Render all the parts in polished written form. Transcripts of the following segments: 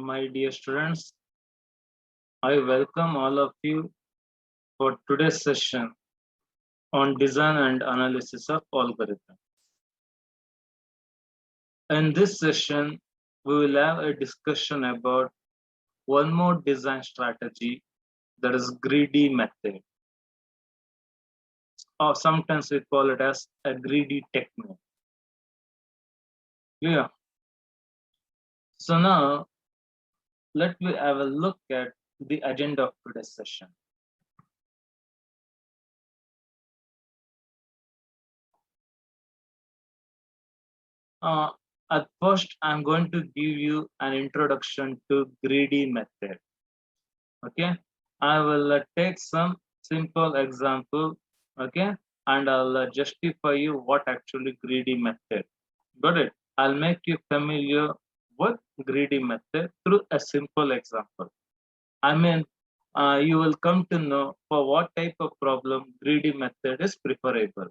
My dear students, I welcome all of you for today's session on design and analysis of algorithm. In this session, we will have a discussion about one more design strategy, that is greedy method, or sometimes we call it as a greedy technique. Yeah. So now let me have a look at the agenda of today's session. Uh, at first, I'm going to give you an introduction to greedy method. Okay, I will take some simple example. Okay, and I'll justify you what actually greedy method. Got it? I'll make you familiar with greedy method through a simple example. I mean, you will come to know for what type of problem greedy method is preferable.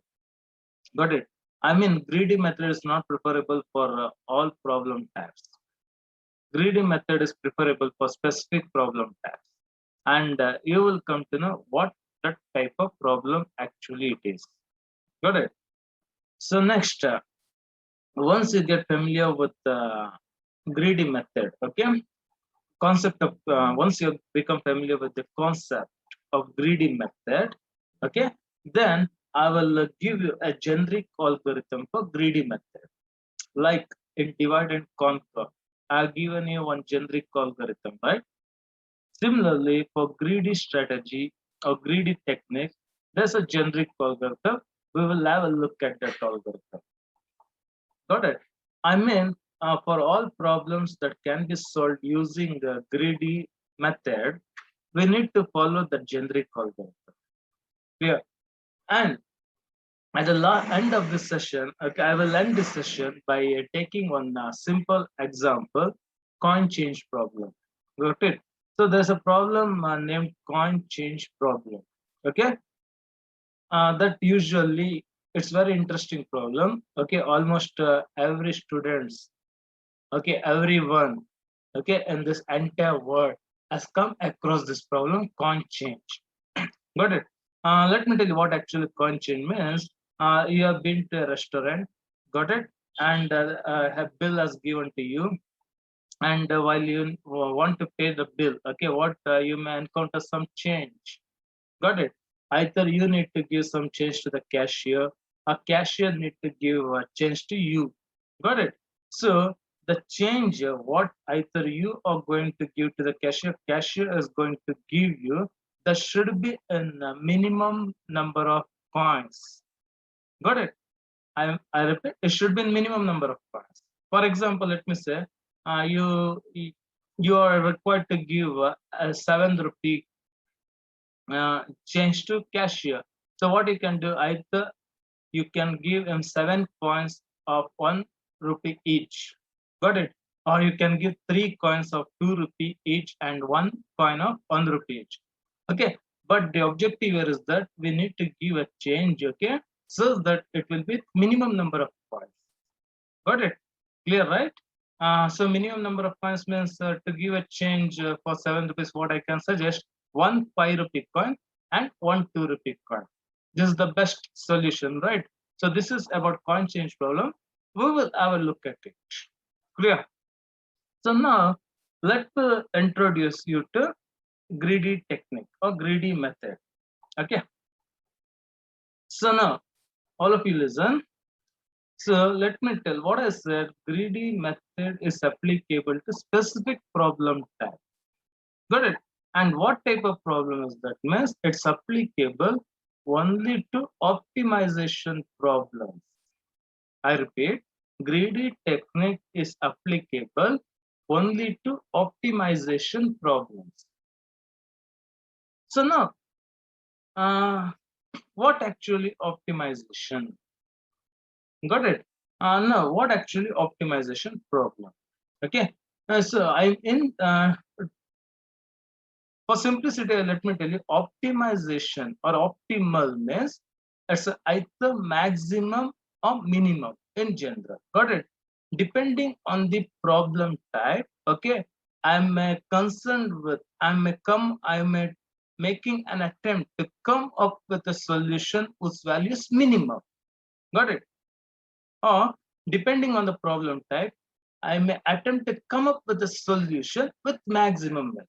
Got it? I mean, greedy method is not preferable for all problem types. Greedy method is preferable for specific problem types. And you will come to know what that type of problem actually it is. Got it? So next, once you get familiar with the greedy method, okay, concept of once you become familiar with the concept of greedy method, okay, then I will give you a generic algorithm for greedy method, like in divide and conquer. I've given you one generic algorithm, right? Similarly, for greedy strategy or greedy technique, there's a generic algorithm. We will have a look at that algorithm. Got it? I mean, for all problems that can be solved using the greedy method, we need to follow the generic algorithm. Clear? And at the end of this session, okay, I will end this session by taking one simple example, coin change problem. Got it? So there's a problem named coin change problem. Okay, that usually it's very interesting problem. Okay, almost every students, okay, everyone, okay, in this entire world has come across this problem, coin change. Got it? Let me tell you what actually coin change means. You have been to a restaurant, got it, and a bill has given to you, and while you want to pay the bill, okay, what you may encounter some change. Got it? Either you need to give some change to the cashier, a cashier need to give a change to you. Got it? So the change, what either you are going to give to the cashier, cashier is going to give you, there should be a minimum number of coins. Got it? I repeat, it should be a minimum number of coins. For example, let me say, you are required to give a 7 rupee change to cashier. So what you can do, either you can give him 7 coins of 1 rupee each. Got it? Or you can give 3 coins of 2 rupee each and 1 coin of 1 rupee each. Okay. But the objective here is that we need to give a change, okay, so that it will be minimum number of coins. Got it? Clear, right? So minimum number of coins means to give a change for 7 rupees, what I can suggest, 1 5 rupee coin and 1 2 rupee coin. This is the best solution, right? So this is about coin change problem. We will have a look at it. Clear? So now let me introduce you to greedy technique or greedy method. Okay. So now all of you listen. So let me tell what I said. Greedy method is applicable to specific problem type. Got it? And what type of problem is that? Means it's applicable only to optimization problems. I repeat, greedy technique is applicable only to optimization problems. So now, what actually optimization? Got it? Now, what actually optimization problem? Okay. So I'm in for simplicity, let me tell you, optimization or optimal means it's either maximum or minimum in general. Got it? Depending on the problem type, okay, I'm concerned with, I'm making an attempt to come up with a solution whose value is minimum. Got it? Or depending on the problem type, I may attempt to come up with a solution with maximum value.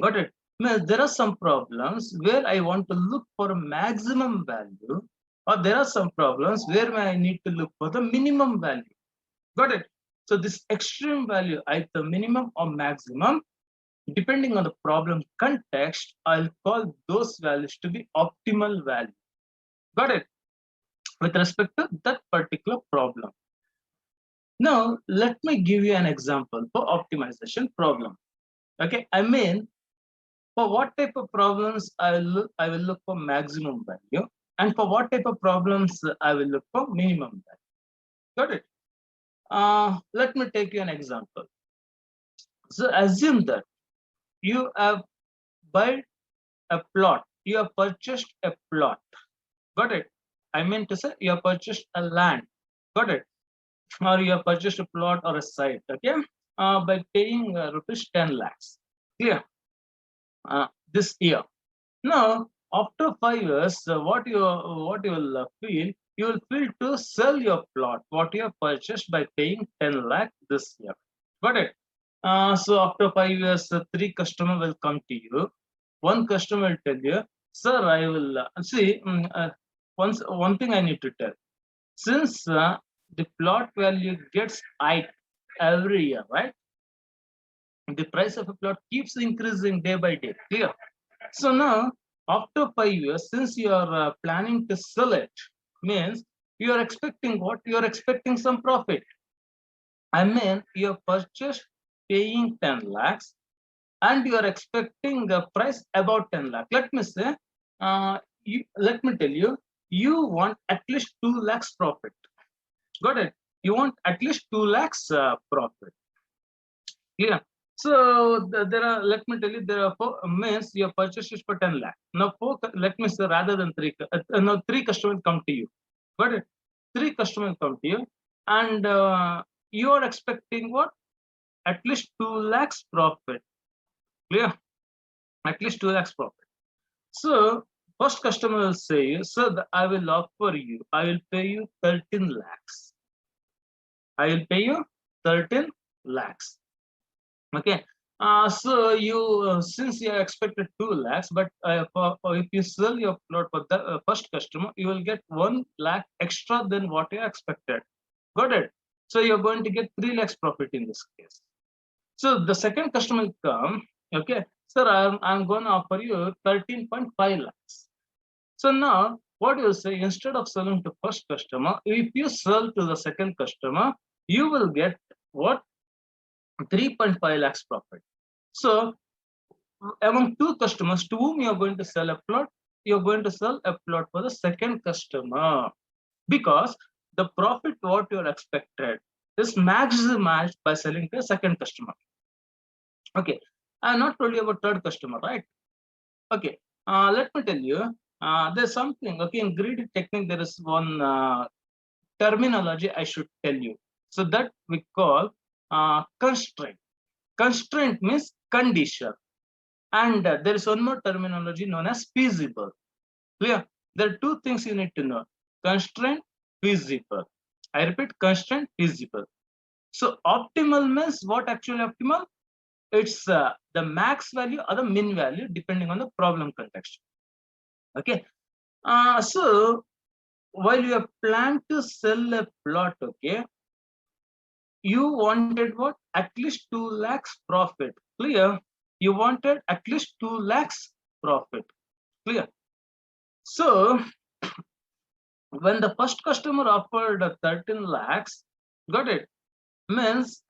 Got it? Means there are some problems where I want to look for a maximum value, or there are some problems where I need to look for the minimum value. Got it? So this extreme value, either minimum or maximum, depending on the problem context, I'll call those values to be optimal value. Got it? With respect to that particular problem. Now, let me give you an example for optimization problem. Okay, I mean, for what type of problems I will look for maximum value, and for what type of problems I will look for minimum value. Got it? Let me take you an example. So assume that you have buy a plot, you have purchased a plot. Got it? I mean to say you have purchased a land. Got it? Or you have purchased a plot or a site. Okay, by paying rupees 10 lakhs. Clear? This year. Now, after 5 years, what you will feel, you will feel to sell your plot, what you have purchased by paying 10 lakh this year. Got it? So after 5 years, three customer will come to you. One customer will tell you, sir, I will see. One thing I need to tell. Since the plot value gets high every year, right? The price of a plot keeps increasing day by day. Clear? So now, after 5 years, since you are planning to sell it, means you are expecting what? You are expecting some profit. I mean, you have purchased paying 10 lakhs and you are expecting a price about 10 lakh. Let me say, let me tell you, you want at least 2 lakhs profit. Got it? You want at least 2 lakhs profit. Yeah. So there are, let me tell you, there are four means your purchase is for 10 lakh. Now, let me say, rather than now three customers come to you. Got it? Three customers come to you, and you are expecting what? At least 2 lakhs profit. Clear? At least 2 lakhs profit. So first customer will say, sir, I will offer you, I will pay you 13 lakhs. I will pay you 13 lakhs. Okay. So you since you expected 2 lakhs, but if you sell your plot for the first customer, you will get 1 lakh extra than what you expected. Got it? So you're going to get 3 lakhs profit in this case. So the second customer will come. Okay, sir, I'm going to offer you 13.5 lakhs. So now what you say, instead of selling to first customer, if you sell to the second customer, you will get what? 3.5 lakhs profit. So among two customers to whom you are going to sell a plot, you're going to sell a plot for the second customer, because the profit what you're expected is maximized by selling to a second customer. Okay, I not told you about third customer, right? Okay, let me tell you, there's something. Okay, in greedy technique there is one terminology I should tell you. So that we call constraint. Constraint means condition. And there is one more terminology known as feasible. Clear? There are two things you need to know: constraint, feasible. I repeat, constraint, feasible. So optimal means what? Actually optimal? It's the max value or the min value depending on the problem context. Okay. So while you have planned to sell a plot, okay, you wanted what? At least 2 lakhs profit. Clear? You wanted at least 2 lakhs profit. Clear? So when the first customer offered 13 lakhs, got it? Means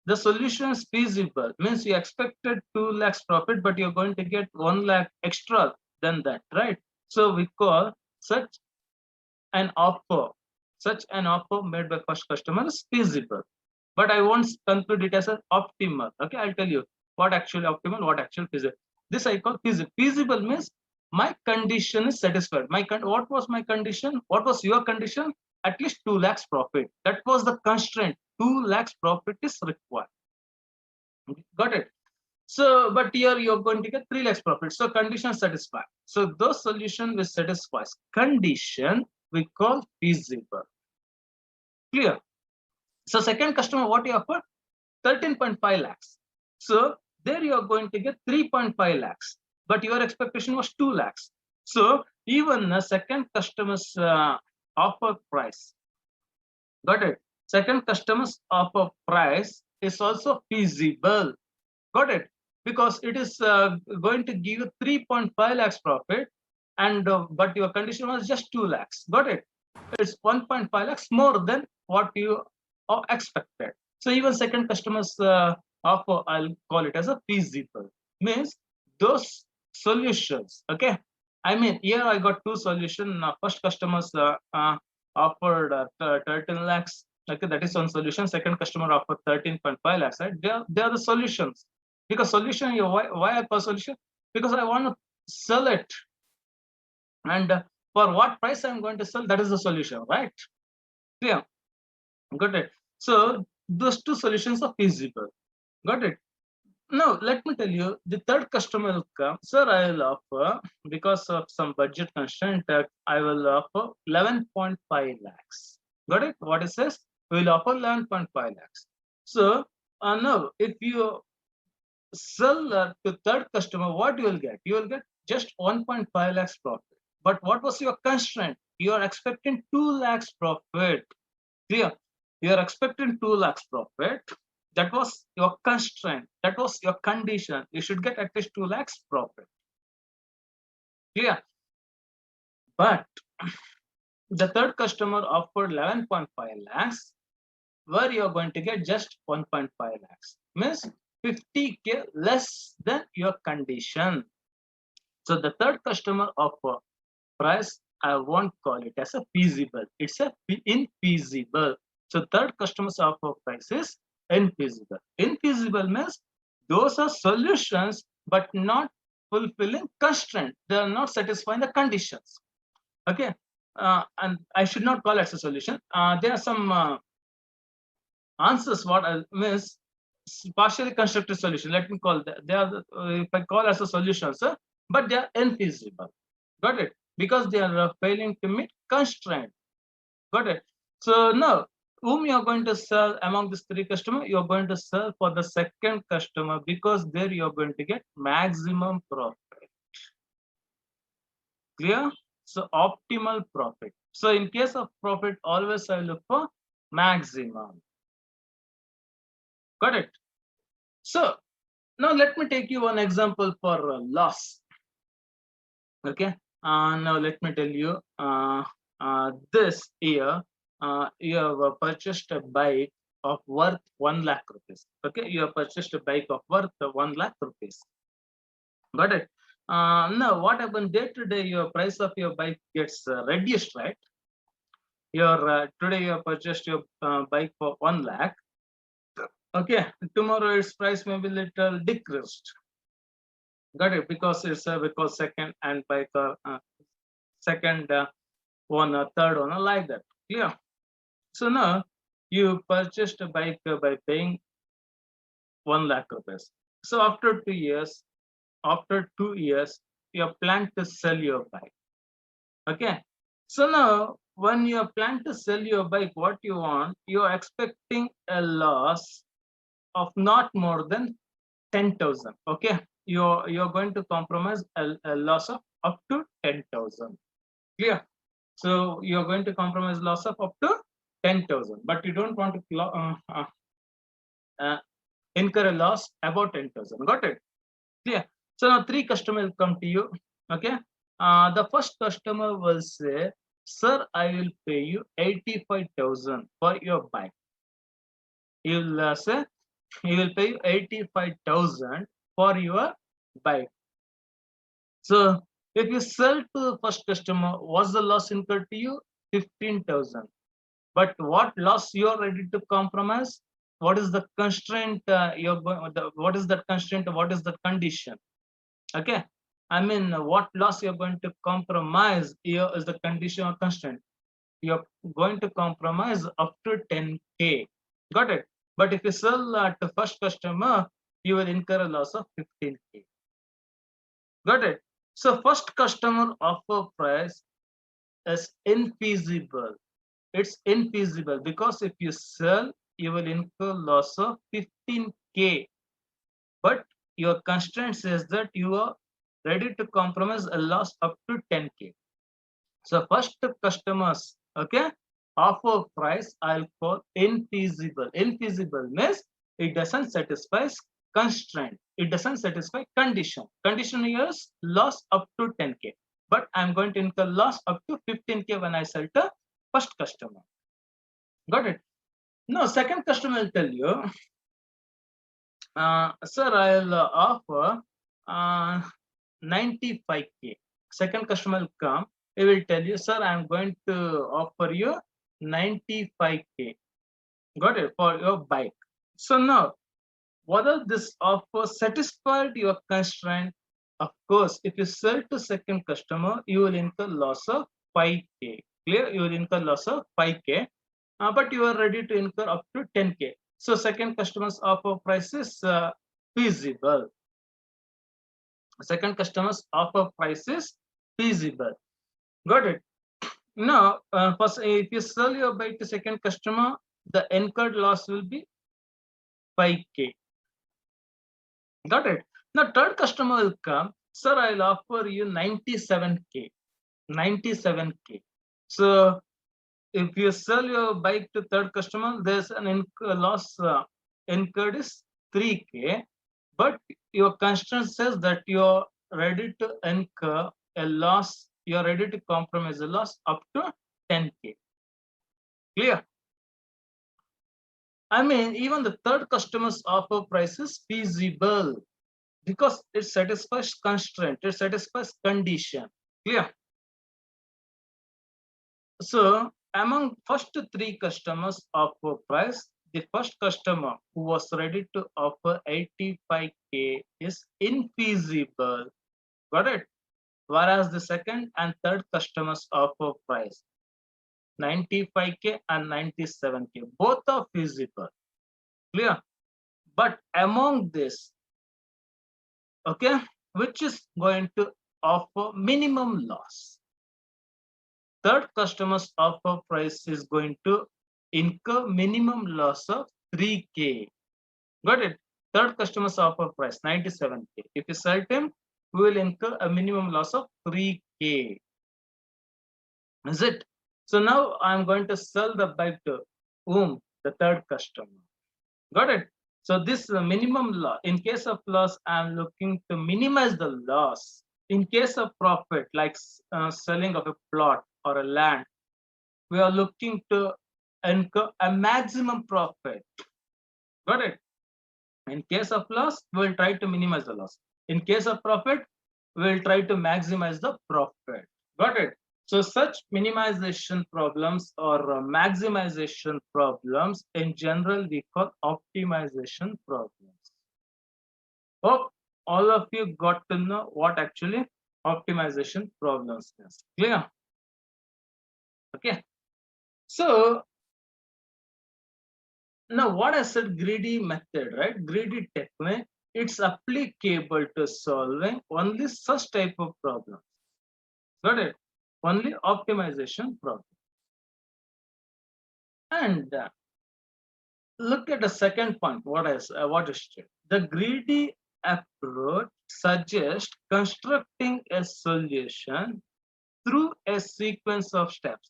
the solution is feasible. Means you expected 2 lakhs profit, but you're going to get 1 lakh extra than that, right? So we call such an offer made by first customer is feasible. But I won't conclude it as an optimal. Okay, I'll tell you what actually optimal, what actually feasible. This I call feasible. Feasible means my condition is satisfied. What was my condition? What was your condition? At least 2 lakhs profit. That was the constraint. 2 lakhs profit is required. Got it? So, but here you're going to get 3 lakhs profit. So condition satisfied. So those solution which satisfies condition we call feasible. Clear? So second customer, what you offer? 13.5 lakhs. So there you are going to get 3.5 lakhs, but your expectation was 2 lakhs. So even a second customer's offer price, got it? Second customer's offer price is also feasible, got it? Because it is going to give you 3.5 lakhs profit, and but your condition was just 2 lakhs, got it? It's 1.5 lakhs more than what you expected. So even second customers offer, I'll call it as a feasible, means those solutions. Okay, I mean here I got 2 solution. First customers offered 13 lakhs. Okay, that is one solution. Second customer offered 13.5 lakhs. Right? They are the solutions. Because solution, why I call solution? Because I want to sell it, and for what price I'm going to sell, that is the solution, right? Yeah, got it. So those 2 solutions are feasible. Got it. Now let me tell you, the third customer will come. Sir, I will offer, because of some budget constraint, I will offer 11.5 lakhs. Got it? What it says? We will offer 11.5 lakhs. So now if you sell to third customer, what you will get? You will get just 1.5 lakhs profit. But what was your constraint? You are expecting 2 lakhs profit. Clear? You are expecting 2 lakhs profit. That was your constraint. That was your condition. You should get at least 2 lakhs profit. Clear? But the third customer offered 11.5 lakhs, where you are going to get just 1.5 lakhs. Means 50K less than your condition. So the third customer offer price, I won't call it as a feasible. It's a infeasible. So third customer's offer price is infeasible. Infeasible means those are solutions, but not fulfilling constraint. They are not satisfying the conditions. Okay, and I should not call it as a solution. There are some answers. What I miss, partially constructed solution. Let me call that. They are if I call as a solution, sir, but they are infeasible. Got it? Because they are failing to meet constraint. Got it? So now, whom you are going to sell among these 3 customers? You are going to sell for the second customer, because there you are going to get maximum profit. Clear? So optimal profit. So in case of profit, always I look for maximum. Got it? So now let me take you one example for loss. Okay. Now let me tell you, this year you have purchased a bike of worth 1 lakh rupees. Okay, you have purchased a bike of worth 1 lakh rupees. Got it? Now what happens, day to day your price of your bike gets reduced, right? Your today you have purchased your bike for 1 lakh. Okay, tomorrow its price may be little decreased. Got it? Because it's because second and bike second one or third one like that. Clear? So now you purchased a bike by paying 1 lakh rupees. So after 2 years, you plan to sell your bike. Okay. So now when you plan to sell your bike, what you want, you are expecting a loss of not more than 10,000. Okay. You're going to compromise a loss of up to 10,000. Clear? So you're going to compromise loss of up to 10,000, but you don't want to incur a loss about 10,000. Got it? Yeah. So now 3 customers will come to you. Okay. The first customer will say, "Sir, I will pay you 85,000 for your bike." He will say, he will pay you 85,000 for your bike. So if you sell to the first customer, what's the loss incurred to you? 15,000. But what loss you are ready to compromise? What is the constraint you're going? What is that constraint? What is the condition? Okay, I mean, what loss you're going to compromise here is the condition or constraint. You're going to compromise up to 10K. Got it? But if you sell to first customer, you will incur a loss of 15K. Got it? So first customer offer price is infeasible. It's infeasible because if you sell, you will incur loss of 15K. But your constraint says that you are ready to compromise a loss up to 10K. So first customers, okay, offer price I'll call infeasible. Infeasible means it doesn't satisfy constraint. It doesn't satisfy condition. Condition is loss up to 10K. But I'm going to incur loss up to 15K when I sell to first customer. Got it? Now, second customer will tell you, sir, I'll offer 95K. Second customer will come, he will tell you, sir, I'm going to offer you 95K. Got it? For your bike. So now, whether this offer satisfied your constraint? Of course, if you sell to second customer, you will incur loss of 5K. Clear? You will incur loss of 5K. But you are ready to incur up to 10K. So second customer's offer price is feasible. Second customer's offer price is feasible. Got it? Now, first, if you sell your bike to second customer, the incurred loss will be 5K. Got it? Now, third customer will come, sir, I'll offer you 97K. 97K. So, if you sell your bike to third customer, there's an loss incurred is 3K, but your constraint says that you're ready to incur a loss, you're ready to compromise a loss up to 10K. Clear? I mean, even the third customer's offer price is feasible because it satisfies constraint, it satisfies condition. Clear? So, among first three customers offer price, the first customer who was ready to offer 85K is infeasible. Got it? Whereas the second and third customers offer price 95K and 97K. Both are feasible. Clear? But among this, okay, which is going to offer minimum loss? Third customer's offer price is going to incur minimum loss of 3K. Got it? Third customer's offer price 97K. If you sell him, we will incur a minimum loss of 3K. Is it? So now I'm going to sell the bike to whom? The third customer. Got it? So this minimum loss. In case of loss, I'm looking to minimize the loss. In case of profit, like selling of a plot or a land, we are looking to incur a maximum profit. Got it? In case of loss, we will try to minimize the loss. In case of profit, we will try to maximize the profit. Got it? So such minimization problems or maximization problems in general we call optimization problems. Hope all of you got to know what actually optimization problems is. Clear? Okay. So now what I said, greedy method, right? Greedy technique, it's applicable to solving only such type of problems. Got it? Only optimization problem. And look at the second point. What is it? The greedy approach suggests constructing a solution through a sequence of steps.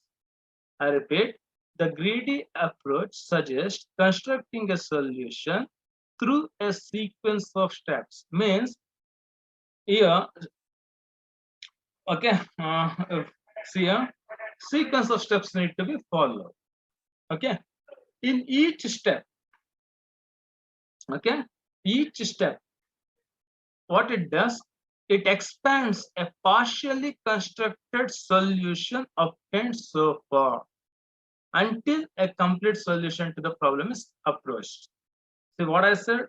I repeat, the greedy approach suggests constructing a solution through a sequence of steps. Means here, okay, see here, sequence of steps need to be followed. Okay, in each step, okay, each step, what it does, it expands a partially constructed solution obtained so far until a complete solution to the problem is approached. See what I said?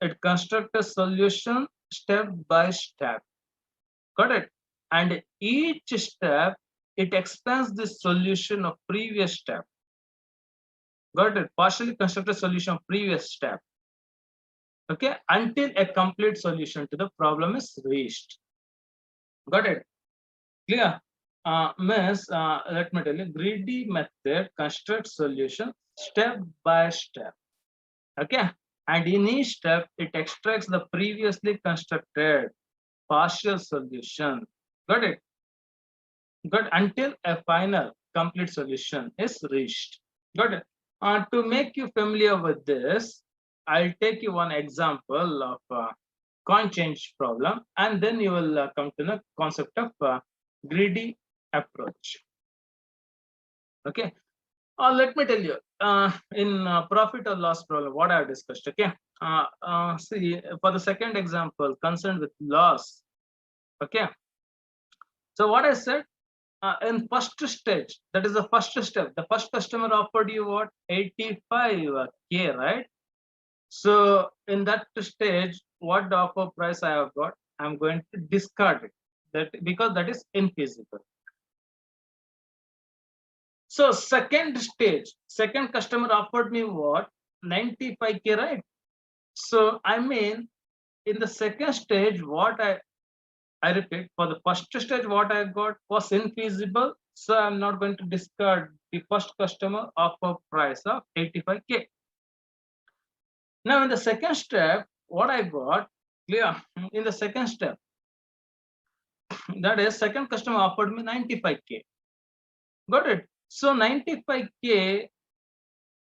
It constructs a solution step by step. Got it? And each step, it expands the solution of previous step. Got it? Partially constructed solution of previous step. Okay, until a complete solution to the problem is reached. Got it? Clear? Miss, let me tell you, greedy method constructs solution step by step. Okay, and in each step, it extracts the previously constructed partial solution. Got it? Good, until a final complete solution is reached. Got it? To make you familiar with this, I'll take you one example of coin change problem, and then you will come to the concept of greedy approach. Okay. Let me tell you, in profit or loss problem, what I have discussed. Okay. See, for the second example, concerned with loss. Okay. So what I said, in first stage, that is the first step. The first customer offered you what? 85K, right? So in that stage, what the offer price I have got, I'm going to discard it. That because that is infeasible. So second stage, second customer offered me what? 95K, right? So I mean, in the second stage, what I repeat, for the first stage, what I got was infeasible. So I'm not going to discard the first customer offer price of 85K. Now in the second step, what I got, clear, in the second step, that is second customer offered me 95K. Got it? So 95K,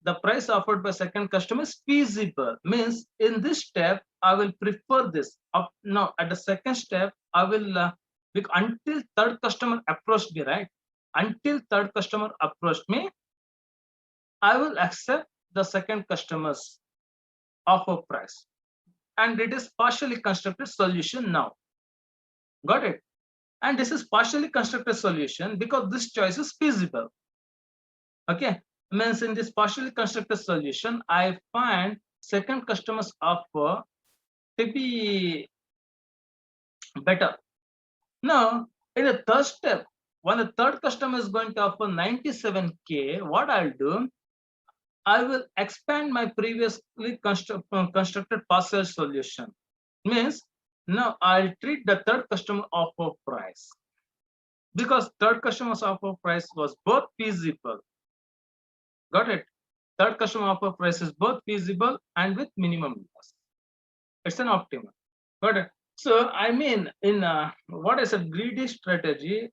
the price offered by second customer is feasible. Means in this step, I will prefer this. Now at the second step, I will, until third customer approached me, right? Until third customer approached me, I will accept the second customer's offer price. And it is partially constructed solution now. Got it? And this is partially constructed solution because this choice is feasible. Okay, means in this partially constructed solution, I find second customer's offer to be better. Now, in the third step, when the third customer is going to offer 97K, what I'll do, I will expand my previously constructed partial solution. Means now I'll treat the third customer offer price because third customer's offer price was both feasible. Got it? Third customer offer price is both feasible and with minimum loss. It's an optimal. Got it? So I mean, in what is a greedy strategy,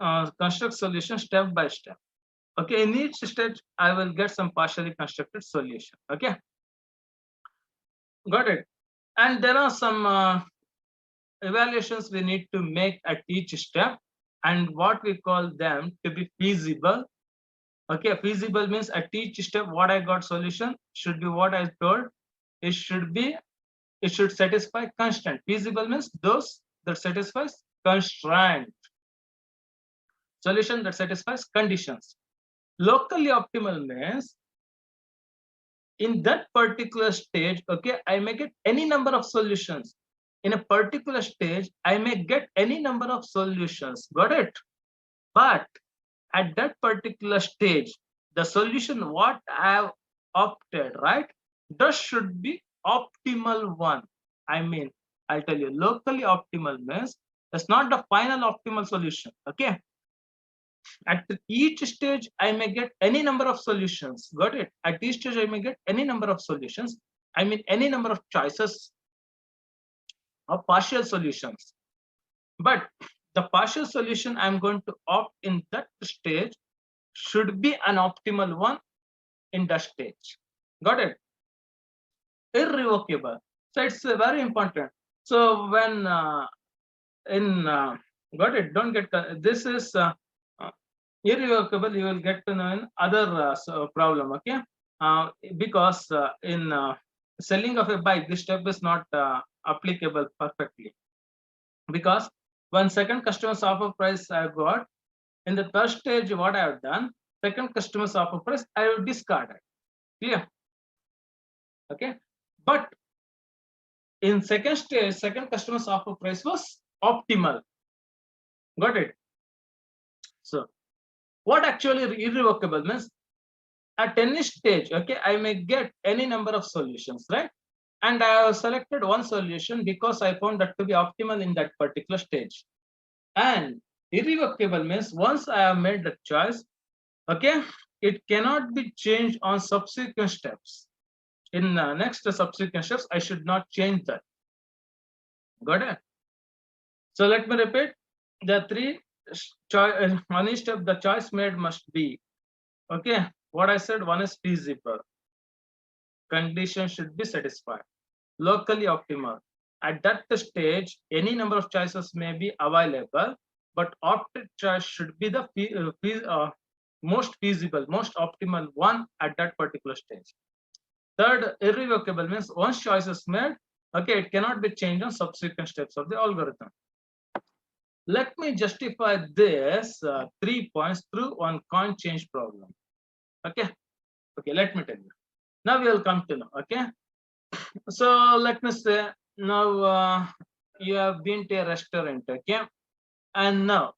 construct solution step by step. Okay, in each stage, I will get some partially constructed solution. Okay, got it. And there are some evaluations we need to make at each step, and what we call them to be feasible. Okay, feasible means at each step, what I got solution should be what I told. It should satisfy constraint. Feasible means those that satisfies constraint. Solution that satisfies conditions. Locally optimal means in that particular stage, okay, I may get any number of solutions. In a particular stage, I may get any number of solutions. Got it? But at that particular stage, the solution what I have opted, right, that should be optimal one. I mean, I'll tell you, locally optimal means that's not the final optimal solution. Okay. At each stage, I may get any number of solutions. Got it? At each stage, I may get any number of solutions. I mean, any number of choices of partial solutions. But the partial solution I'm going to opt in that stage should be an optimal one in that stage. Got it? Irrevocable. So it's very important. So when got it, don't get this is irrevocable, you will get to know in other problem. Okay, because in selling of a bike, this step is not applicable perfectly, because when second customer's offer price I got, in the third stage what I have done, second customer's offer price I will discard it. Clear? Okay, but in second stage, second customer's offer price was optimal. Got it? So what actually irrevocable means, at any stage, okay, I may get any number of solutions, right? and I have selected one solution because I found that to be optimal in that particular stage. And irrevocable means once I have made the choice, okay, it cannot be changed on subsequent steps. In next subsequent steps, I should not change that. Got it? So let me repeat the three choice. One step the choice made must be, okay, what I said, one is feasible, condition should be satisfied, locally optimal. At that stage, any number of choices may be available, but opted choice should be the most feasible, most optimal one at that particular stage. Third, irrevocable means once choice is made, okay, it cannot be changed on subsequent steps of the algorithm. Let me justify this 3 points through one coin change problem. Okay, let me tell you. Now we will come to know. Okay, so let me say now you have been to a restaurant. Okay, and now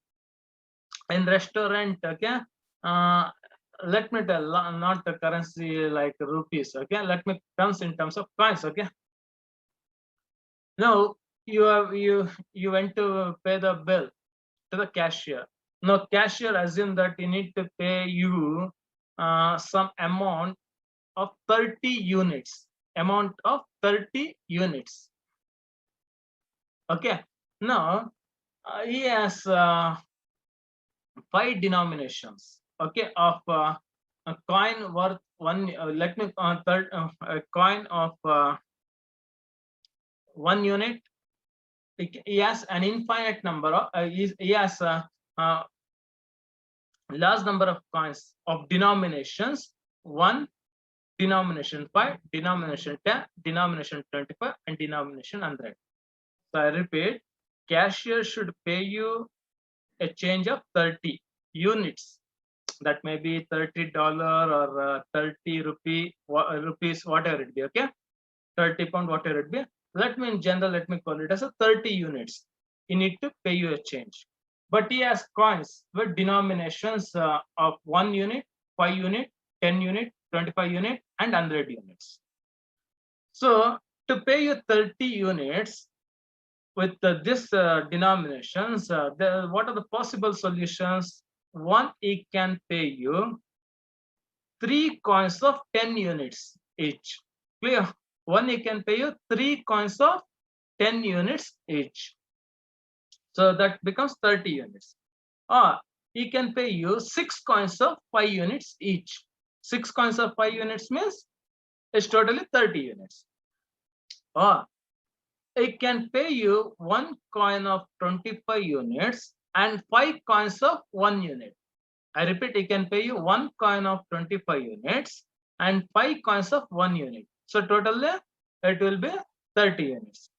in restaurant, okay, let me tell, not the currency like rupees. Okay, let me comes in terms of coins. Okay, now you went to pay the bill to the cashier. Now cashier assume that he need to pay you some amount of 30 units. Amount of 30 units. Okay. Now he has 5 denominations. Okay, of a coin worth one. Let me a coin of 1 unit. He has an infinite number of. He has a large number of coins of denominations. 1, denomination 5, denomination 10, denomination 25, and denomination 100. So I repeat, cashier should pay you a change of 30 units. That may be $30 or 30 rupees, whatever it be. Okay, 30 pound, whatever it be. Let me in general, let me call it as a 30 units. You need to pay you a change. But he has coins with denominations of 1 unit, 5 unit, 10 unit, 25 unit, and 100 units. So to pay you 30 units with this denominations, what are the possible solutions? One, he can pay you 3 coins of 10 units each. Clear? One, he can pay you 3 coins of 10 units each. So that becomes 30 units. Or he can pay you 6 coins of 5 units each. 6 coins of 5 units means it's totally 30 units. Or it can pay you 1 coin of 25 units and 5 coins of 1 unit. I repeat, it can pay you 1 coin of 25 units and 5 coins of 1 unit. So totally it will be 30 units.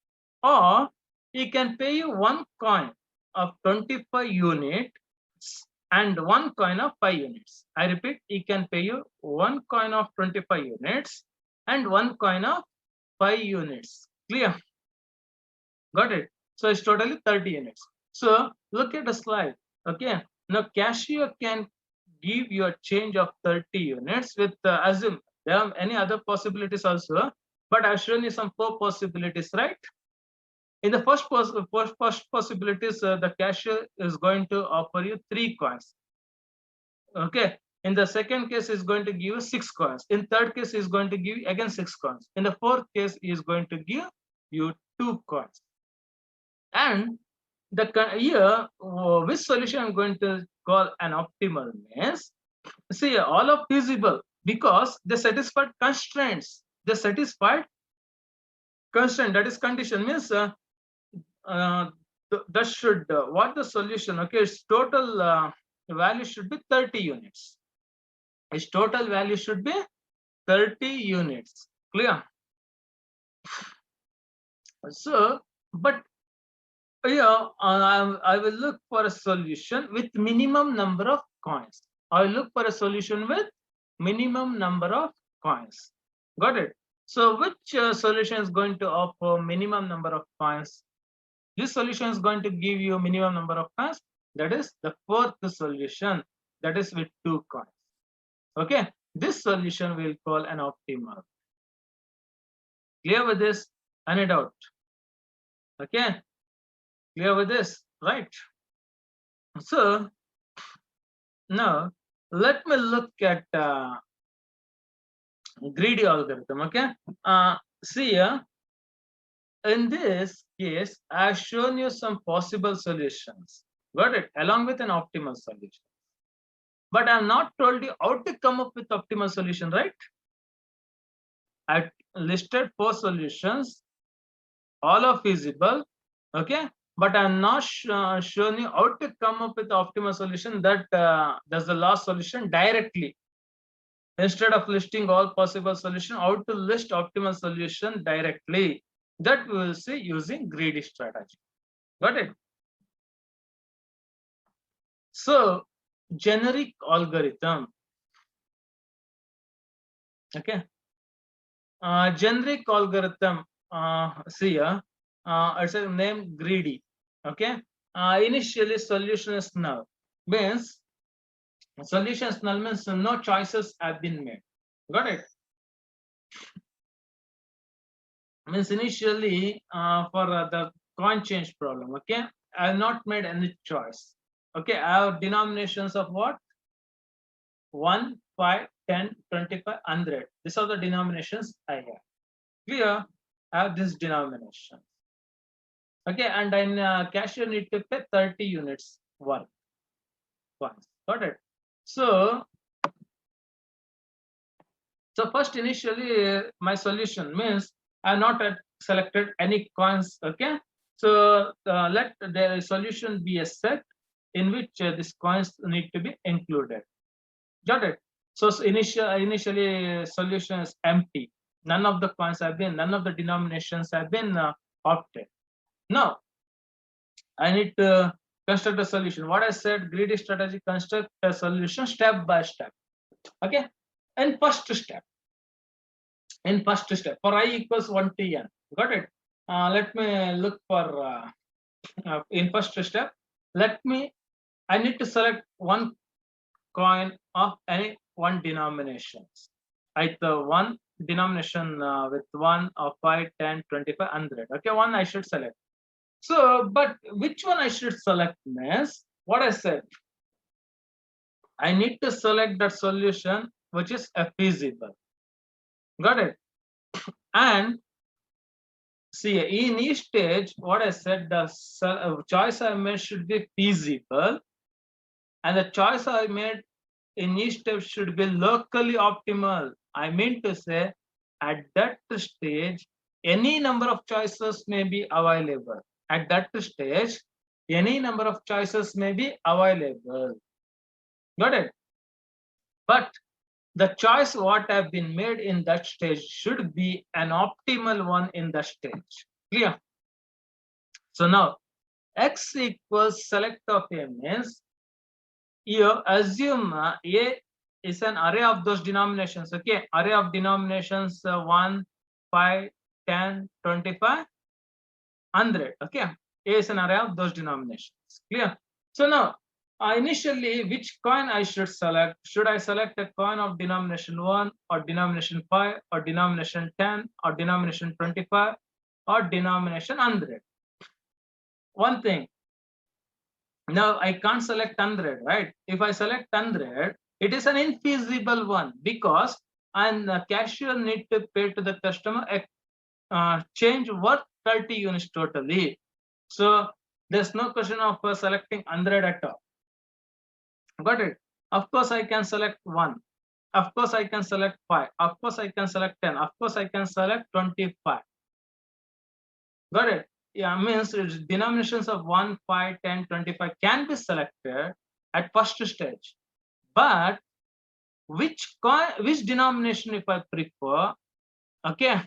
Or he can pay you 1 coin of 25 units and 1 coin of 5 units. I repeat, he can pay you 1 coin of 25 units and 1 coin of 5 units. Clear? Got it? So it's totally 30 units. So look at the slide. Okay. Now cashier can give you a change of 30 units with assume there are any other possibilities also, but I've shown you some 4 possibilities, right? In the first possibilities, the cashier is going to offer you 3 coins. Okay. In the second case, is going to give you 6 coins. In third case, is going to give you again 6 coins. In the fourth case, is going to give you 2 coins. And the here, which solution I'm going to call an optimal means, see, all are feasible because they satisfied constraints. They satisfied constraint, that is condition means that should what the solution, okay, its total value should be 30 units. Its total value should be 30 units. Clear? So, but yeah, I will look for a solution with minimum number of coins. I will look for a solution with minimum number of coins. Got it? So which solution is going to offer minimum number of coins? This solution is going to give you minimum number of coins. That is the fourth solution. That is with 2 coins. Okay. This solution we'll call an optimal. Clear with this? Any doubt? Okay, clear with this, right? So now let me look at greedy algorithm. Okay, see here, in this case I've shown you some possible solutions, got it, along with an optimal solution, but I've not told you how to come up with optimal solution, right? I listed 4 solutions, all are feasible, okay, but I'm not showing you how to come up with the optimal solution that does the last solution directly. Instead of listing all possible solution, how to list optimal solution directly, that we will see using greedy strategy. Got it? So generic algorithm, okay, generic algorithm, see here, it's a name greedy, okay. Initially solution is null, means solution is null means no choices have been made, got it? Means initially for the coin change problem, okay, I have not made any choice, okay. I have denominations of what? 1, 5, 10, 25, 100. These are the denominations I have. Clear? I have this denomination, okay, and then cashier need to pay 30 units worth once, got it? So first initially my solution means I have not selected any coins, okay. So let the solution be a set in which these coins need to be included, got it? So initially solution is empty, none of the coins have been, none of the denominations have been opted. Now I need to construct a solution. What I said, greedy strategy, construct a solution step by step, okay. And first step, for I equals 1 to n, got it? Let me look for in first step, I need to select one coin of any one denominations, either one denomination with 1 or 5, 10, 25, 100, okay, one I should select. So but which one I should select means, what I said, I need to select that solution which is feasible, got it? And see, in each stage, what I said, the choice I made should be feasible, and the choice I made in each step should be locally optimal. I mean to say, at that stage, any number of choices may be available. At that stage, any number of choices may be available. Got it? But the choice what have been made in that stage should be an optimal one in that stage. Clear? So now x equals select of a means you assume a is an array of those denominations, okay, array of denominations 1, 5, 10, 25, 100, okay. A is an array of those denominations. Clear? So now initially which coin I should select? Should I select a coin of denomination 1 or denomination 5 or denomination 10 or denomination 25 or denomination 100? One thing, now I can't select 100, right? If I select 100, it is an infeasible one because and the cashier need to pay to the customer a change worth 30 units totally. So there's no question of selecting 100 at all. Got it? Of course I can select 1. Of course I can select 5. Of course I can select 10. Of course I can select 25. Got it? Yeah, means denominations of 1, 5, 10, 25 can be selected at first stage. But which denomination if I prefer, okay,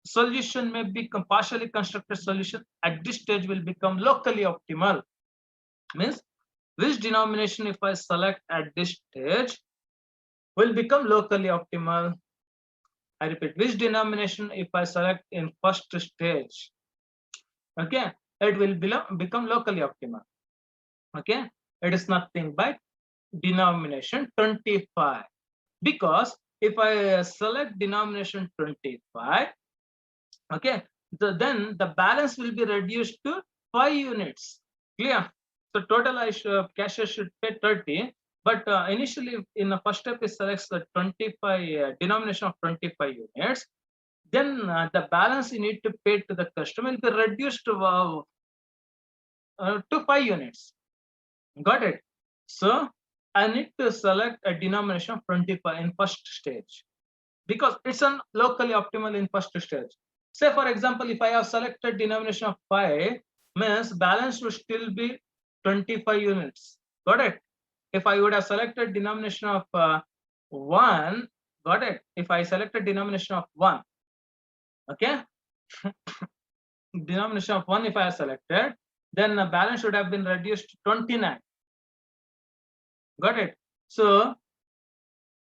solution may become partially constructed solution at this stage will become locally optimal. Means which denomination if I select at this stage will become locally optimal. I repeat, which denomination if I select in first stage, okay, it will become locally optimal, okay. It is nothing but denomination 25, because if I select denomination 25, Okay, then the balance will be reduced to 5 units. Clear? So total cashier should pay 30, but initially in the first step it selects the 25 denomination of 25 units. Then the balance you need to pay to the customer will be reduced to 5 units. Got it? So I need to select a denomination of 25 in first stage because it's an locally optimal in first stage. Say for example, if I have selected denomination of 5, means balance will still be 25 units. Got it? If I would have selected denomination of 1, got it? If I selected denomination of 1, okay? Denomination of 1 if I have selected, then the balance should have been reduced to 29. Got it? So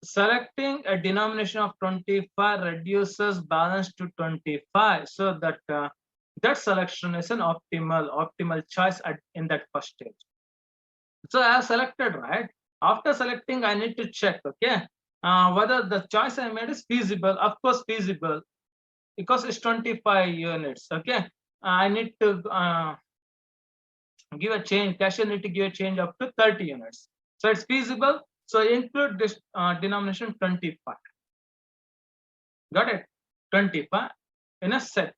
selecting a denomination of 25 reduces balance to 25, so that that selection is an optimal choice in that first stage. So I have selected, right? After selecting, I need to check, okay, whether the choice I made is feasible. Of course, feasible because it's 25 units. Okay, I need to give a change. Cashier need to give a change up to 30 units. So it's feasible. So include this denomination 25. Got it? 25 in a set,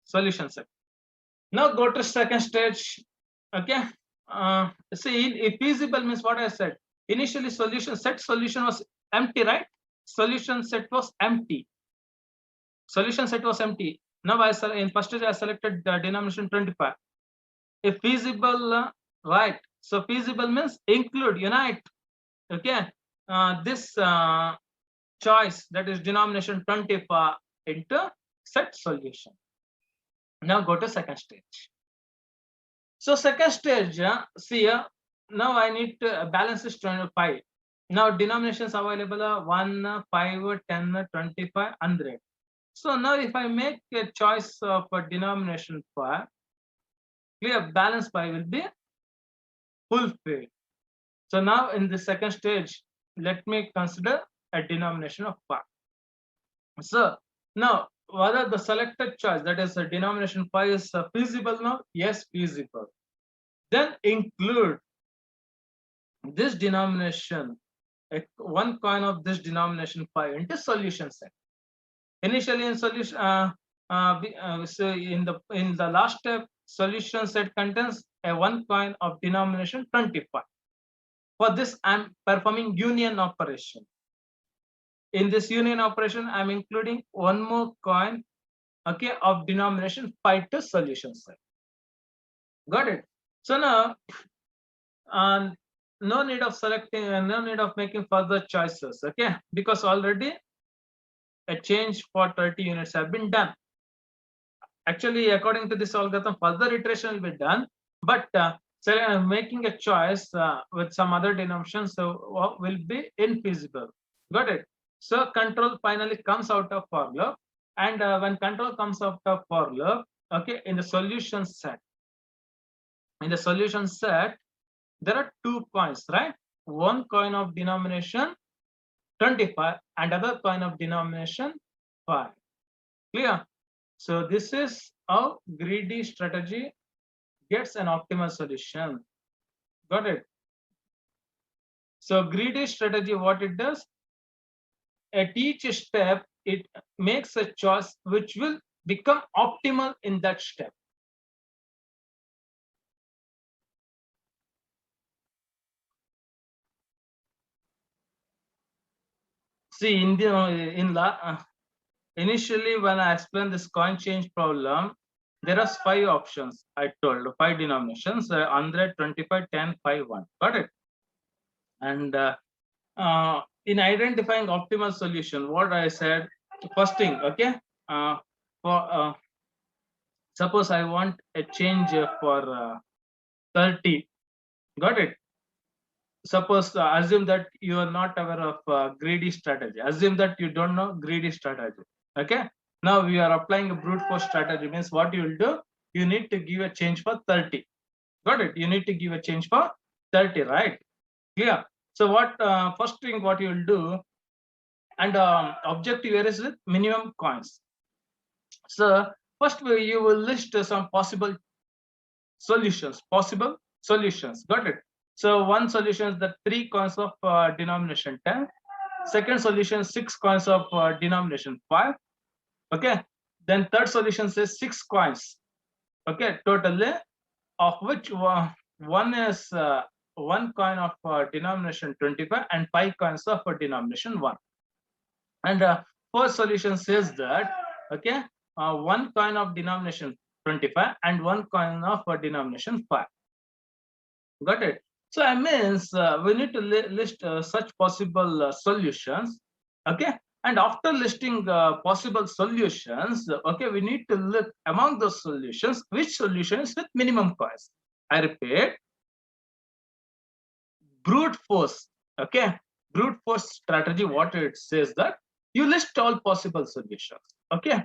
solution set. Now go to second stage. Okay. See, if feasible means what I said. Initially, solution was empty, right? Solution set was empty. Solution set was empty. Now in first stage I selected the denomination 25. If feasible, right? So feasible means include, unite. Okay. This choice, that is denomination 25, into set solution. Now go to second stage. So second stage, see, now I need to balance is 25. Now denominations available are 1, 5, 10, 25, 100. So now if I make a choice of a denomination 5, clear, balance 5 will be fulfilled. So now in the second stage, let me consider a denomination of 5. So now whether the selected choice, that is a denomination 5, is feasible now? Yes, feasible. Then include this denomination, one coin of this denomination 5 into solution set. Initially in solution, so in the last step, solution set contains a one coin of denomination 25. For this, I'm performing union operation. In this union operation, I'm including one more coin, okay, of denomination 5 to solution set. Got it? So now, no need of selecting, no need of making further choices, okay, because already a change for 30 units have been done. Actually, according to this algorithm, further iteration will be done, but making a choice with some other denomination, so will be infeasible. Got it? So control finally comes out of for loop, and when control comes out of for loop, okay, in the solution set, there are 2 coins, right? One coin of denomination 25 and other coin of denomination 5. Clear? So this is how greedy strategy gets an optimal solution. Got it? So greedy strategy, what it does, at each step, it makes a choice which will become optimal in that step. See, initially when I explained this coin change problem, there are 5 options. I told 5 denominations: 100, 25, 10, 5, 1. Got it? And in identifying optimal solution, what I said, first thing, okay, for suppose I want a change for 30. Got it? Suppose assume that you are not aware of greedy strategy. Assume that you don't know greedy strategy. Okay. Now we are applying a brute force strategy. Means what you will do? You need to give a change for 30. Got it? You need to give a change for 30, right? Clear? So what first thing what you will do, and objective here is with minimum coins. So first you will list some possible solutions. Got it? So one solution is the 3 coins of denomination 10. Second solution, 6 coins of denomination 5. Okay. Then third solution says 6 coins. Okay, totally, of which one is 1 coin of denomination 25 and 5 coins of denomination 1. And first solution says that, okay, 1 coin of denomination 25 and 1 coin of denomination 5. Got it? So I means we need to list such possible solutions. Okay, and after listing possible solutions, okay, we need to look among those solutions which solution is with minimum coins. I repeat, brute force. Okay, brute force strategy, what it says that you list all possible solutions. Okay,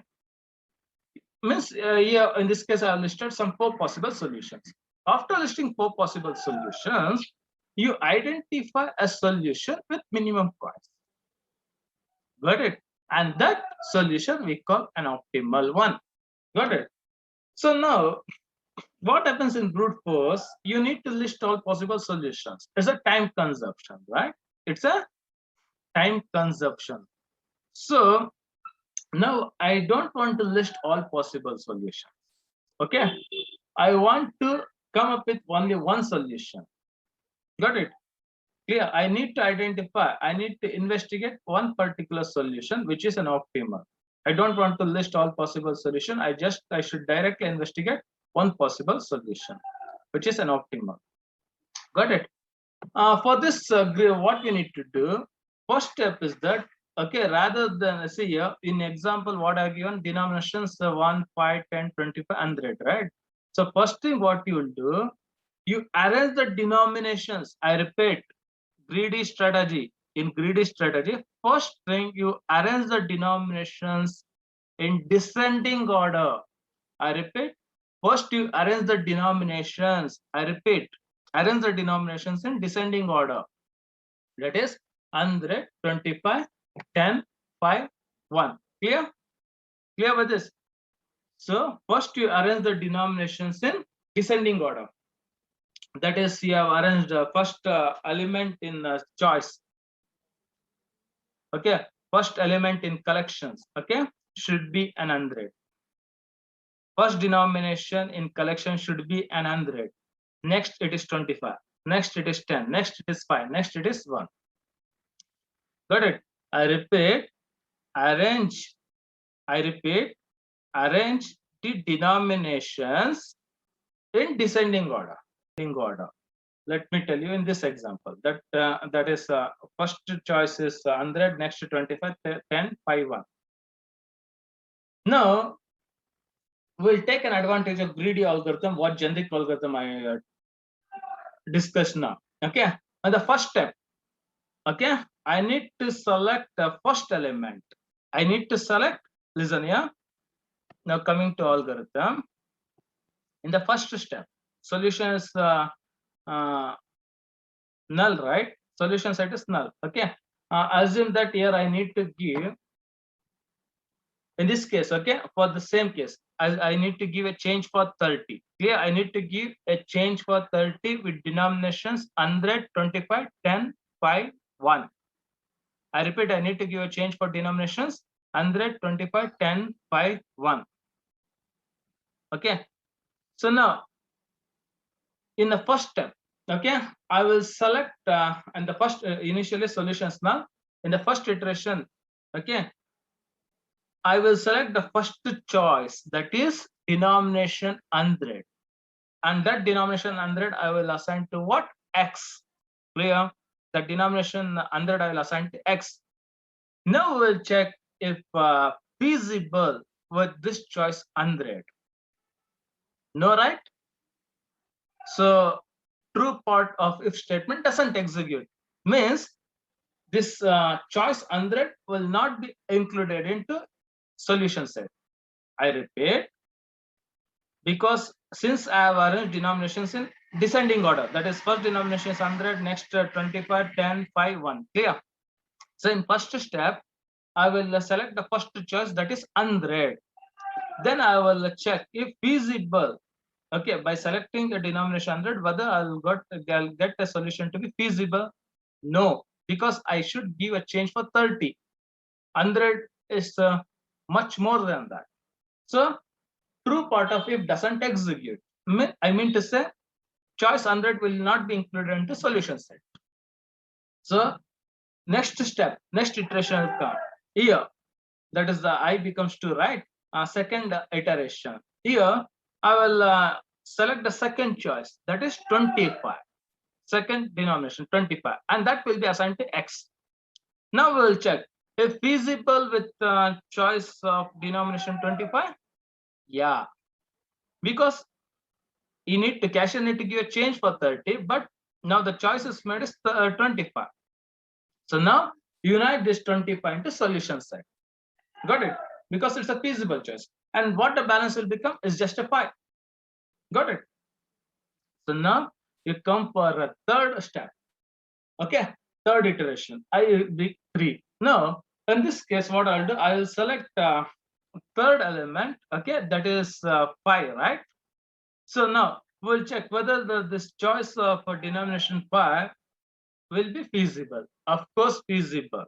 means yeah, in this case I have listed some 4 possible solutions. After listing 4 possible solutions, you identify a solution with minimum coins. Got it? And that solution we call an optimal one. Got it? So now what happens in brute force? You need to list all possible solutions. It's a time consumption, right? It's a time consumption. So now I don't want to list all possible solutions. Okay, I want to come up with only one solution. Got it? Clear? I need to identify, I need to investigate one particular solution which is an optimal. I don't want to list all possible solution. I should directly investigate one possible solution which is an optimal. Got it? For this, what we need to do, first step is that, okay, rather than see here in example what I've given, denominations 1, 5, 10, 25, 100, right? So first thing what you will do, you arrange the denominations. I repeat, greedy strategy. In greedy strategy, first thing you arrange the denominations in descending order. I repeat, first you arrange the denominations. I repeat, arrange the denominations in descending order. That is 100, 25, 10, 5, 1. Clear? Clear with this? So first you arrange the denominations in descending order. That is, you have arranged first element in choice. Okay, first element in collections. Okay, should be an 100. First denomination in collection should be an 100. Next it is 25. Next it is 10. Next it is 5. Next it is 1. Got it? I repeat, arrange. I repeat, arrange the denominations in descending order. Let me tell you in this example that that is first choice is 100, next to 25, 10, 5, 1. Now we'll take an advantage of greedy algorithm, what generic algorithm I discussed now. Okay, and the first step, okay, I need to select the first element. I need to select, listen here. Now coming to algorithm, in the first step, solution is null, right? Solution set is null. Okay, assume that here I need to give, in this case, okay, for the same case, I need to give a change for 30. Clear? I need to give a change for 30 with denominations 100, 25, 10, 5, 1. I repeat, I need to give a change for denominations 100, 25, 10, 5, 1. Okay, so now in the first step, okay, I will select and the first initially solutions. Now in the first iteration, okay, I will select the first choice, that is denomination 100, and that denomination 100 I will assign to what? X. Clear? The denomination 100 I will assign to X. Now we'll check if feasible with this choice 100. No, right? So true part of if statement doesn't execute, means this choice 100 will not be included into solution set. I repeat, because since I have arranged denominations in descending order, that is first denomination is 100, next 25, 10, 5, 1. Clear? So in first step, I will select the first choice, that is 100. Then I will check if feasible. Okay, by selecting a denomination 100, whether I'll get a solution to be feasible. No, because I should give a change for 30. 100 is much more than that. So true part of if doesn't execute. I mean to say, choice 100 will not be included into solution set. So next step, next iteration will come here. That is the I becomes 2, right? Second iteration. Here I will select the second choice, that is 25. Second denomination 25, and that will be assigned to X. Now we will check if feasible with choice of denomination 25. Yeah, because you need to cashier need to give a change for 30, but now the choice is made is 25. So now unite this 25 into solution set. Got it? Because it's a feasible choice. And what the balance will become is just a 5. Got it? So now you come for a third step. Okay, third iteration. I will be 3. Now, in this case, what I'll do, I will select third element. Okay, that is 5, right? So now we'll check whether this choice of denomination 5 will be feasible. Of course, feasible.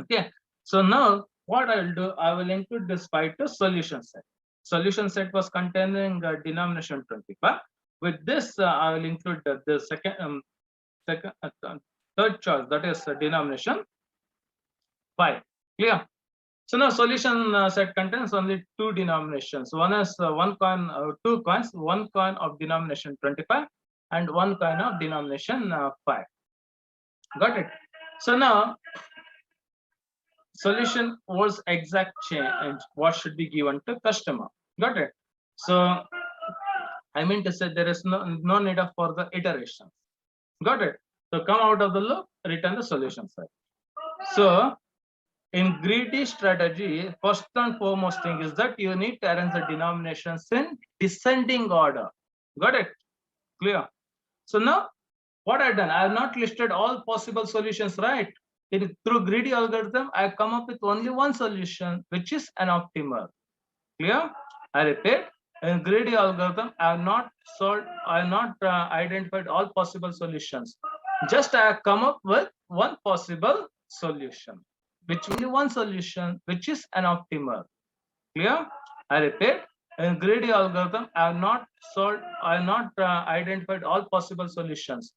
Okay, so now what I'll do, I will include this 5 to solution set. Solution set was containing denomination 25. With this, I will include the third choice, that is denomination 5. Clear? So now solution set contains only 2 denominations. One is one coin, 2 coins, one coin of denomination 25 and one coin of denomination 5. Got it? So now solution was exact change what should be given to customer. Got it? So I mean to say there is no need of further iterations. Got it? So come out of the loop, return the solution set. So in greedy strategy, first and foremost thing is that you need to arrange the denominations in descending order. Got it? Clear? So now what I've done, I have not listed all possible solutions, right? Through greedy algorithm, I come up with only one solution, which is an optimal. Clear? I repeat, in greedy algorithm, I have not identified all possible solutions. Just I have come up with one possible solution, which only one solution, which is an optimal. Clear? I repeat, in greedy algorithm, I have not identified all possible solutions.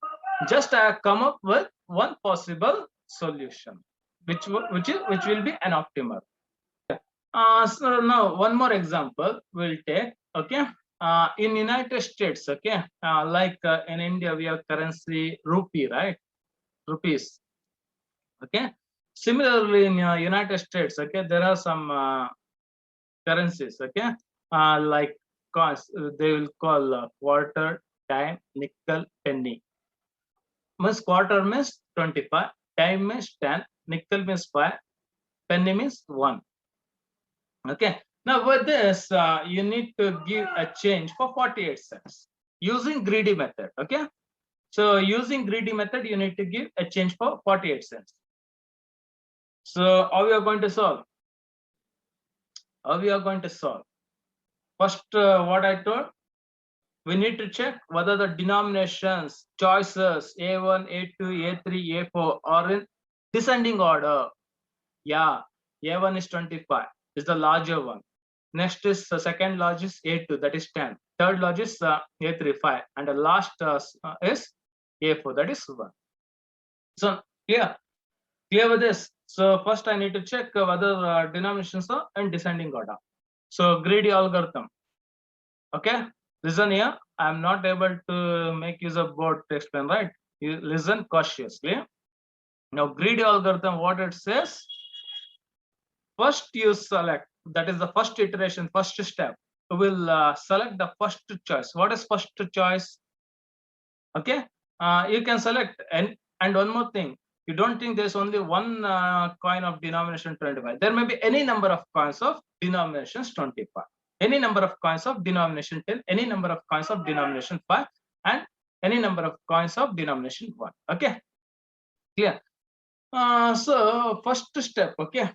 Just I have come up with one possible solution, which will be an optimal. So now one more example we'll take. Okay, in United States, okay, like in India we have currency rupee, right? Rupees. Okay. Similarly, in United States, okay, there are some currencies, okay, like coins. They will call quarter, dime, nickel, penny. Means quarter means 25, dime means 10, nickel means 5, penny means 1. Okay. Now with this, you need to give a change for 48 cents using greedy method. Okay. So using greedy method, you need to give a change for 48 cents. So how we are going to solve? How we are going to solve? First, what I told, we need to check whether the denominations, choices A1, A2, A3, A4 are in descending order. Yeah, A1 is 25, is the larger one. Next is second largest A2, that is 10. Third largest A3, 5, and the last is A4, that is 1. So clear with this. So first I need to check whether denominations are in descending order. So greedy algorithm. Okay, listen here. I'm not able to make use of board to explain, right? You listen cautiously. Now greedy algorithm, what it says, first you select, that is the first iteration, first step. You will select the first choice. What is first choice? Okay, you can select, and one more thing, you don't think there's only one coin of denomination 25. There may be any number of coins of denominations 25, any number of coins of denomination 10, any number of coins of denomination 5, and any number of coins of denomination 1. Okay, clear? So first step, okay,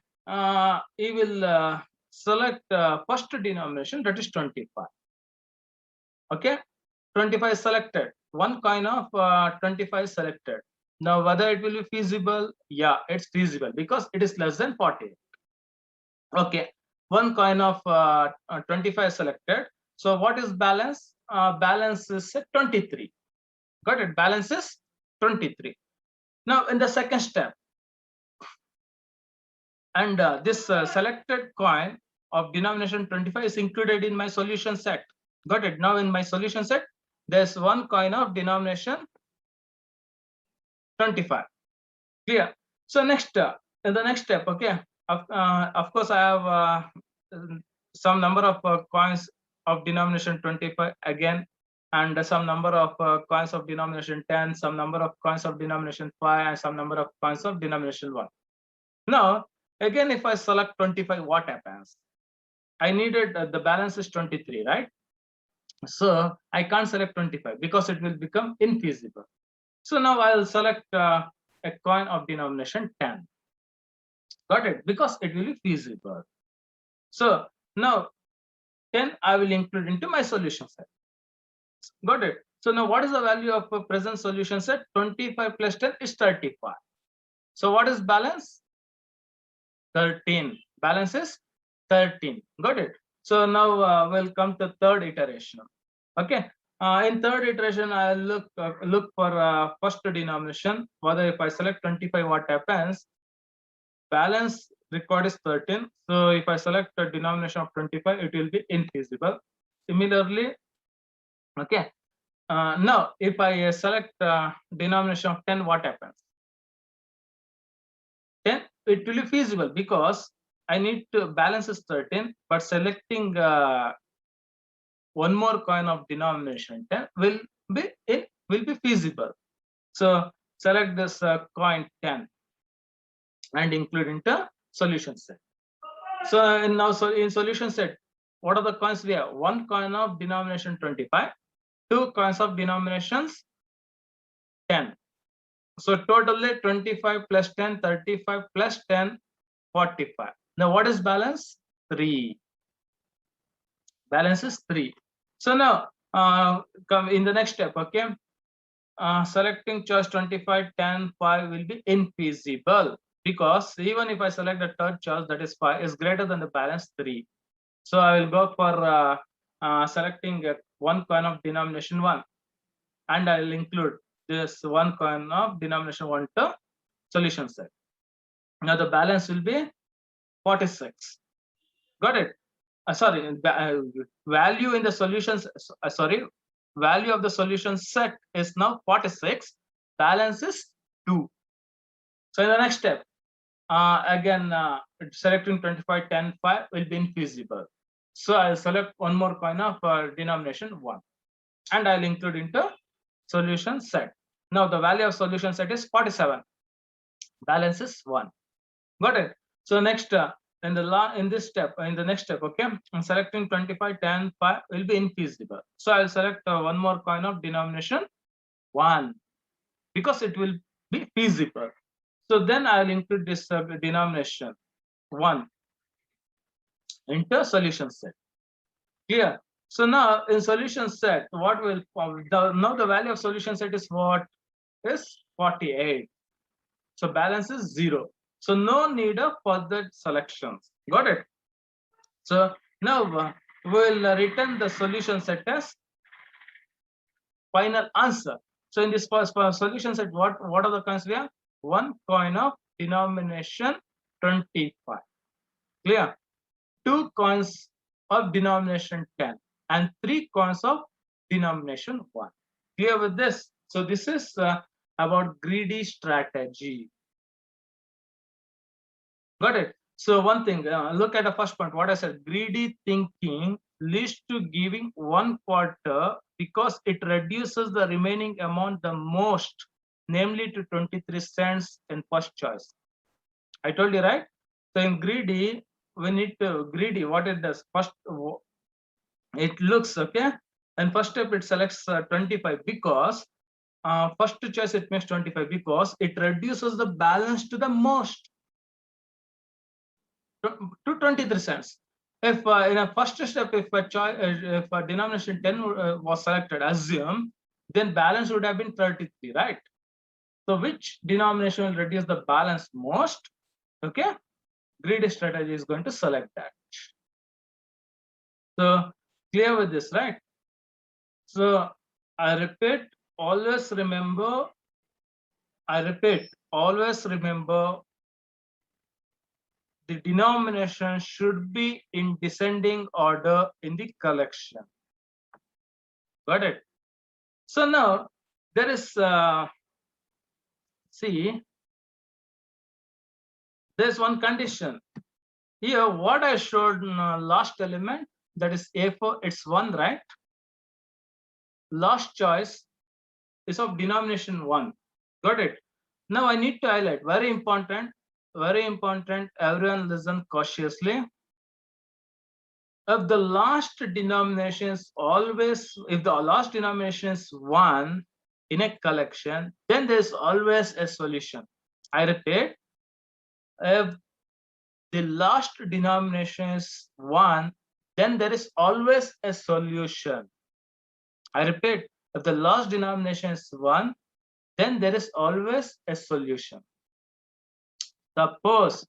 you will select first denomination, that is 25. Okay, 25 is selected. One coin of 25 is selected. Now, whether it will be feasible? Yeah, it's feasible because it is less than 40. Okay, one coin of 25 is selected. So what is balance? Balance is 23. Got it? Balance is 23. Now, in the second step, and this selected coin of denomination 25 is included in my solution set. Got it? Now, in my solution set, there's one coin of denomination 25. Clear? So next, in the next step, okay, of course, I have some number of coins of denomination 25 again, and some number of coins of denomination 10, some number of coins of denomination 5, and some number of coins of denomination 1. Now, again, if I select 25, what happens? I needed the balance is 23, right? So I can't select 25 because it will become infeasible. So now I'll select a coin of denomination 10. Got it? Because it will be feasible. So now 10 I will include into my solution set. Got it? So now what is the value of a present solution set? 25 plus 10 is 35. So what is balance? 13. Balance is 13. Got it? So now we'll come to third iteration. Okay. In third iteration, I'll look for first denomination. Whether if I select 25, what happens? Balance record is 13. So if I select the denomination of 25, it will be infeasible. Similarly, okay. Now, if I select denomination of 10, what happens? 10, it will be feasible because I need to balance is 13, but selecting one more coin of denomination 10 will be feasible. So select this coin 10 and include into solution set. So in solution set, what are the coins we have? One coin of denomination 25, two coins of denominations 10. So totally 25 plus 10, 35 plus 10, 45. Now what is balance? 3. Balance is 3. So now come in the next step, okay? Selecting choice 25, 10, 5 will be infeasible because even if I select the third choice, that is 5, is greater than the balance 3. So I will go for selecting one coin of denomination 1, and I will include this one coin of denomination 1 to solution set. Now the balance will be 46. Got it? Sorry, value in the solutions. Value of the solution set is now 46. Balance is 2. So in the next step, again, selecting 25, 10, 5 will be infeasible. So I'll select one more coin of denomination 1, and I'll include into solution set. Now the value of solution set is 47. Balance is 1. Got it? So next, in the next step, okay, I'm selecting 25, 10, 5 will be infeasible. So I'll select one more coin of denomination 1 because it will be feasible. So then I'll include this denomination 1 into solution set. Clear? So now in solution set, what will now the value of solution set is what? Is 48. So balance is 0. So no need of further selections. Got it? So now we'll return the solution set as final answer. So in this first solution set, what are the coins we have? One coin of denomination 25. Clear? Two coins of denomination 10 and 3 coins of denomination 1. Clear with this? So this is about greedy strategy. Got it? So one thing, look at the first point. What I said, greedy thinking leads to giving 1/4 because it reduces the remaining amount the most, namely to 23 cents in first choice. I told you, right? So in greedy, we need to greedy. What it does first, it looks okay, and first step it selects 25 because first choice it makes 25 because it reduces the balance to the most to 23 cents. If in a first step, if a denomination 10 was selected, assume, then balance would have been 33, right? So which denomination will reduce the balance most? Okay, greedy strategy is going to select that. So clear with this, right? So I repeat, always remember, the denomination should be in descending order in the collection. Got it? So now there is, see, there's one condition. Here, what I showed in last element, that is A4, it's 1, right? Last choice is of denomination 1. Got it? Now I need to highlight, very important, everyone listen cautiously. If the last denomination is 1 in a collection, then there's always a solution. I repeat, if the last denomination is 1, then there is always a solution. I repeat, if the last denomination is 1, then there is always a solution. Suppose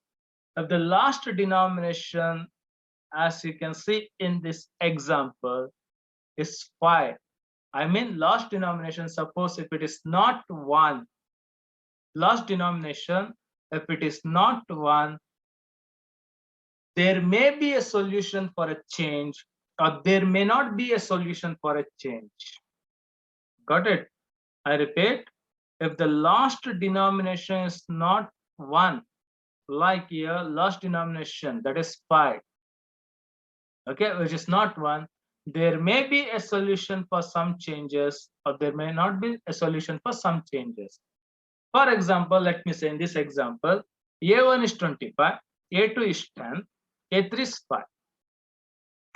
if the last denomination, as you can see in this example, is 5. I mean last denomination, suppose if it is not 1, last denomination, if it is not 1, there may be a solution for a change, or there may not be a solution for a change. Got it? I repeat, if the last denomination is not 1, like here, last denomination, that is 5, okay, which is not 1, there may be a solution for some changes, or there may not be a solution for some changes. For example, let me say in this example, A1 is 25, A2 is 10, A3 is 5.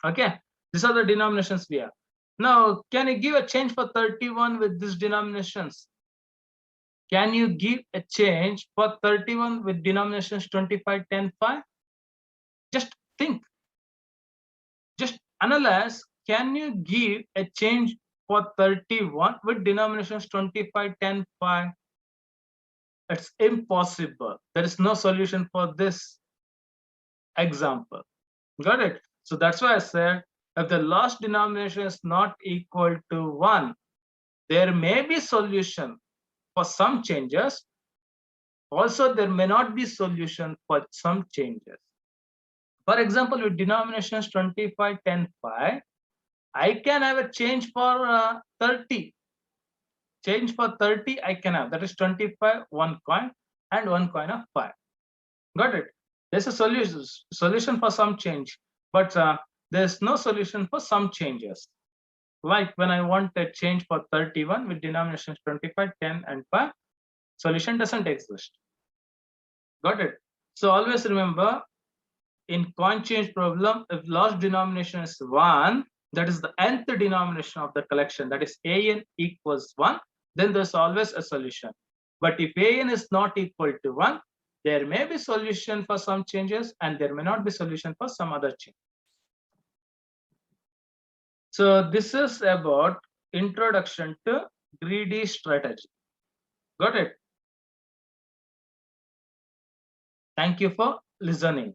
Okay, these are the denominations we have. Now, can you give a change for 31 with these denominations? Can you give a change for 31 with denominations 25, 10, 5? Just think. Just analyze. Can you give a change for 31 with denominations 25, 10, 5? It's impossible. There is no solution for this example. Got it? So that's why I said, if the last denomination is not equal to 1, there may be solution for some changes. Also, there may not be solution for some changes. For example, with denominations 25, 10, 5, I can have a change for 30. Change for 30 I can have, that is 25, 1 coin, and 1 coin of 5. Got it? There's a solution for some change, but there's no solution for some changes. Like when I want a change for 31 with denominations 25, 10, and 5, solution doesn't exist. Got it? So always remember, in coin change problem, if last denomination is 1, that is the nth denomination of the collection, that is an equals 1, then there's always a solution. But if an is not equal to 1, there may be solution for some changes and there may not be solution for some other change. So this is about introduction to greedy strategy. Got it? Thank you for listening.